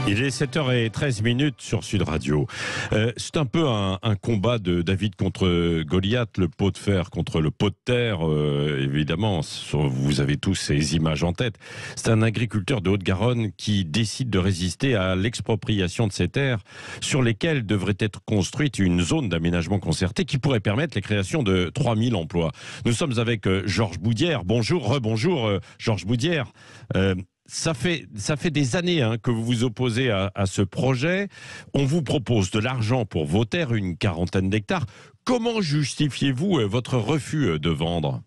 Il est 7h13 sur Sud Radio. C'est un peu un combat de David contre Goliath, le pot de fer contre le pot de terre. Évidemment, vous avez tous ces images en tête. C'est un agriculteur de Haute-Garonne qui décide de résister à l'expropriation de ces terres sur lesquelles devrait être construite une zone d'aménagement concerté qui pourrait permettre la création de 3000 emplois. Nous sommes avec Georges Boudière. Bonjour, rebonjour Georges Boudière. Ça fait des années que vous vous opposez à ce projet. On vous propose de l'argent pour vos terres, une quarantaine d'hectares. Comment justifiez-vous votre refus de vendre ?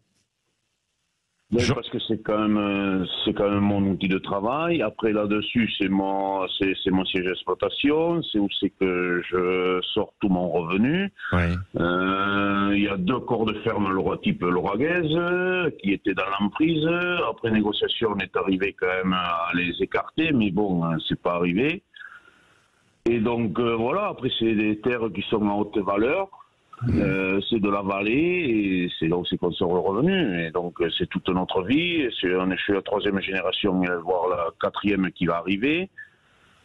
Parce que c'est quand même mon outil de travail. Après là-dessus, c'est mon siège d'exploitation, c'est où c'est que je sors tout mon revenu. Ouais. Il y a 2 corps de ferme type Lauragaise qui étaient dans l'emprise. Après négociation, on est arrivé quand même à les écarter, mais bon, c'est pas arrivé. Et donc voilà. Après, c'est des terres qui sont en haute valeur. C'est de la vallée et c'est là où c'est qu'on sort le revenu. Et donc c'est toute notre vie. Je suis la 3e génération, voire la 4e qui va arriver.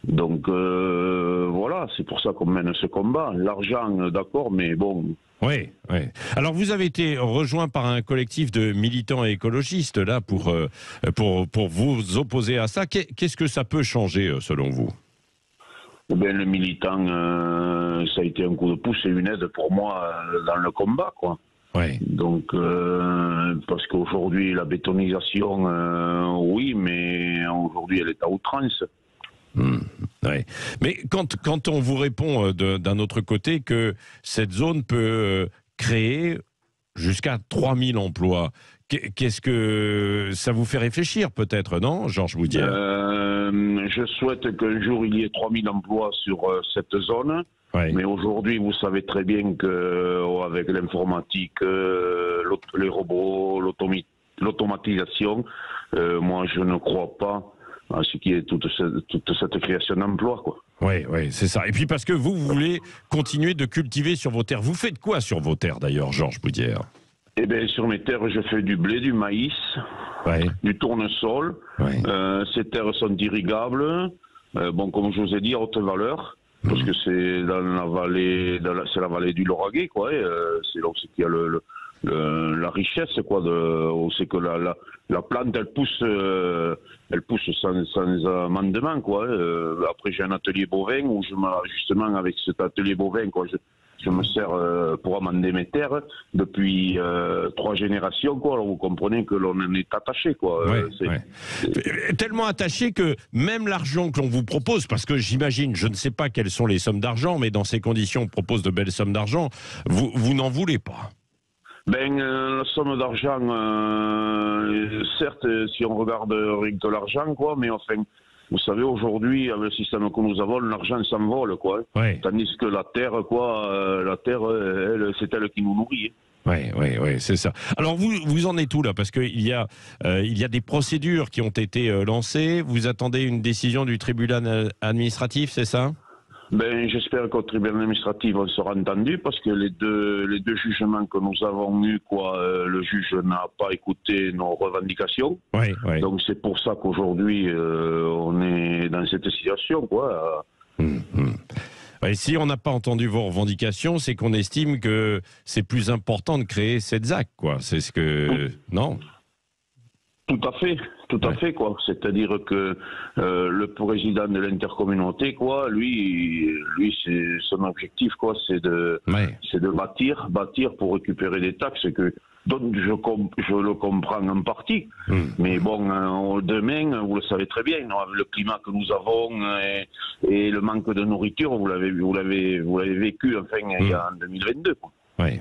Donc voilà, c'est pour ça qu'on mène ce combat. L'argent, d'accord, mais bon. Oui, oui. Alors vous avez été rejoint par un collectif de militants et écologistes là pour vous opposer à ça. Qu'est-ce que ça peut changer selon vous ? Ben, le militant, ça a été un coup de pouce et une aide pour moi dans le combat, quoi. Ouais. Donc, parce qu'aujourd'hui, la bétonisation, oui, mais aujourd'hui, elle est à outrance. Ouais. Mais quand on vous répond d'un autre côté que cette zone peut créer jusqu'à 3000 emplois, qu'est-ce que ça vous fait réfléchir peut-être, non, Georges Boudière ? Je souhaite qu'un jour il y ait 3000 emplois sur cette zone. Ouais. Mais aujourd'hui, vous savez très bien qu'avec l'informatique, les robots, l'automatisation, moi je ne crois pas à ce qui est toute cette création d'emplois, quoi. Oui, oui, c'est ça. Et puis parce que vous voulez continuer de cultiver sur vos terres. Vous faites quoi sur vos terres d'ailleurs, Georges Boudière ? Eh bien, sur mes terres, je fais du blé, du maïs, du tournesol. Ces terres sont irrigables. Bon, comme je vous ai dit, à haute valeur, parce que c'est dans la vallée, c'est la vallée du Lauragais, quoi. C'est là où qu'il y a la richesse, quoi. Où c'est que la plante, elle pousse sans amendement, quoi. Après, j'ai un atelier bovin où justement avec cet atelier bovin, quoi. Je me sers pour amender mes terres depuis 3 générations, quoi. Alors vous comprenez que l'on en est attaché, quoi. Tellement attaché que même l'argent que l'on vous propose, parce que j'imagine, je ne sais pas quelles sont les sommes d'argent, mais dans ces conditions, on propose de belles sommes d'argent, vous n'en voulez pas. Ben, la somme d'argent, certes, si on regarde rien que l'argent, quoi, mais enfin, vous savez, aujourd'hui, avec le système que nous avons, l'argent s'envole, quoi. Ouais. Tandis que la terre, quoi, c'est elle qui nous nourrit. Oui, c'est ça. Alors, vous en êtes où, là ? Parce qu'il y a des procédures qui ont été lancées. Vous attendez une décision du tribunal administratif, c'est ça ? Ben, j'espère qu'au tribunal administratif, on sera entendu, parce que les deux jugements que nous avons eus, quoi, le juge n'a pas écouté nos revendications. Oui. Donc c'est pour ça qu'aujourd'hui, on est dans cette situation, quoi. Et si on n'a pas entendu vos revendications, c'est qu'on estime que c'est plus important de créer cette ZAC, quoi. C'est ce que... Non ? Tout à fait, quoi. C'est-à-dire que le président de l'intercommunauté, quoi, lui, c'est son objectif, quoi, c'est de bâtir pour récupérer des taxes donc je le comprends en partie. Mais bon, demain, vous le savez très bien, le climat que nous avons et le manque de nourriture, vous l'avez vécu, enfin, il y a en 2022, quoi. Oui.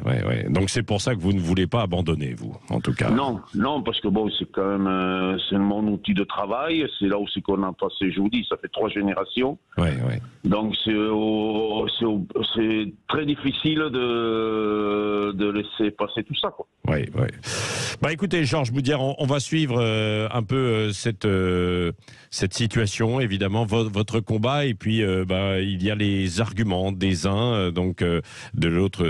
Donc c'est pour ça que vous ne voulez pas abandonner, vous, en tout cas. Non, parce que bon, c'est quand même c'est mon outil de travail. C'est là où c'est qu'on a passé, je vous dis, ça fait 3 générations. Oui. Donc c'est très difficile de laisser passer tout ça, quoi. Oui. Bah écoutez, Georges Boudière, on va suivre un peu cette situation, évidemment, votre combat, et puis il y a les arguments des uns, donc de l'autre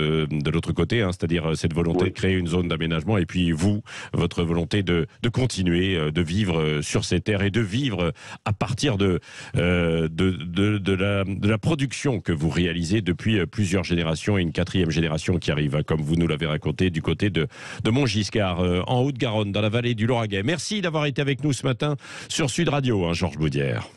l'autre côté, hein, c'est-à-dire cette volonté de créer une zone d'aménagement, et puis vous, votre volonté de continuer de vivre sur ces terres et de vivre à partir de la production que vous réalisez depuis plusieurs générations, et une quatrième génération qui arrive, comme vous nous l'avez raconté, du côté de Montgiscard, en Haute-Garonne, dans la vallée du Lauragais. Merci d'avoir été avec nous ce matin sur Sud Radio, Georges Boudière.